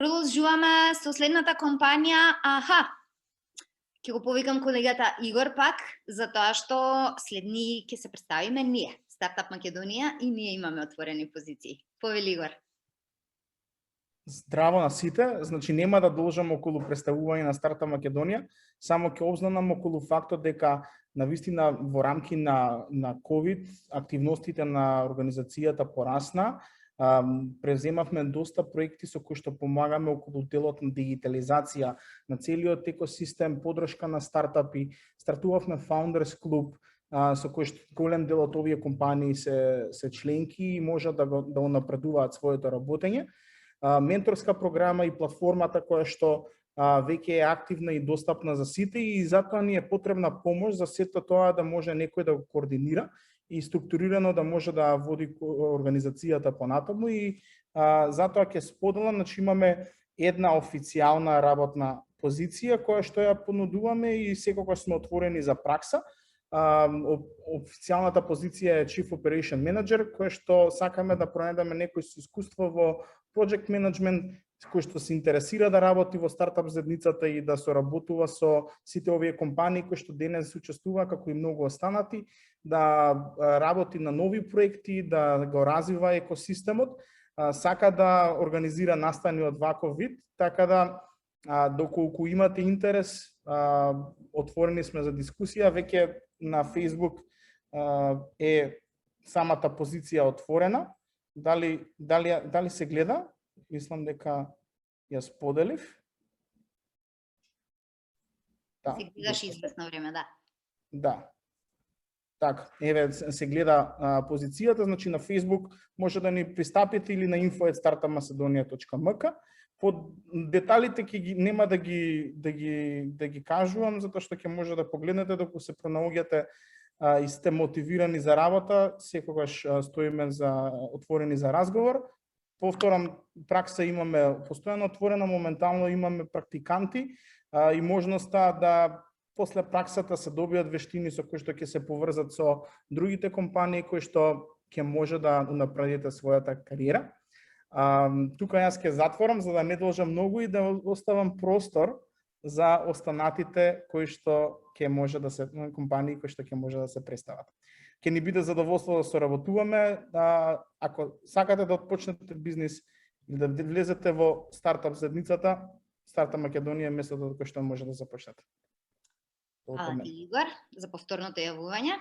Продолжуваме со следната компанија. Ќе го повикам колегата Игор пак, затоа што следни ќе се представиме ние, Стартап Македонија, и ние имаме отворени позиции. Повели Игор. Здраво на сите, значи нема да должам околу представување на Стартап Македонија, само ќе обзнанам околу фактот дека навистина во рамки на COVID активностите на организацијата порасна. Преземавме доста проекти со кои што помагаме околу делот на дигитализација на целиот екосистем, подршка на стартапи. Стартувавме Founders Club, со кој што голем дел од овие компании се членки и можат да унапредуваат своето работење. Менторска програма и платформата која што веќе е активна и достапна за сите, и затоа ни е потребна помош за сето тоа да може некој да го координира и структурирано да може да води организацијата понатаму, и затоа ќе споделам, значи имаме една официјална работна позиција која што ја понудуваме и секогаш сме отворени за пракса. Официјалната позиција е Chief Operation Manager, која што сакаме да пронајдеме некој со искуство во Project Management, кој што се интересира да работи во стартап заедницата и да соработува со сите овие компании кои што денес учествува, како и многу останати, да работи на нови проекти, да го развива екосистемот, сака да организира настани од ваков вид, така да доколку имате интерес, отворени сме за дискусија. Веќе на Facebook е самата позиција отворена. Дали се гледа? Мислам дека ја споделив. Да, се гледаш известно време, да. Да. Така, еве се гледа позицијата, значи на Facebook може да ни пристапите или на info@startupmacedonia.mk. Под деталите нема да ги кажувам, затоа што ќе може да погледнете доколку се пронаоѓате и сте мотивирани за работа, секогаш стоиме отворени за разговор. Повторам, пракса имаме постојано отворена, моментално имаме практиканти и можноста да после праксата се добијат вештини со кои што ќе се поврзат со другите компании кои што ќе може да унапредите својата кариера. Тука јас ќе затворам за да не должам многу и да оставам простор за останатите кои што ќе може да се компании кои што ќе може да се представат. Ќе ни биде задоволство да соработуваме. Ако сакате да отпочнете бизнис или да влезете во стартап заедницата, Стартап Македонија е местото од кое што може да започнете. Хвала ти, Игор, за повторното јавување.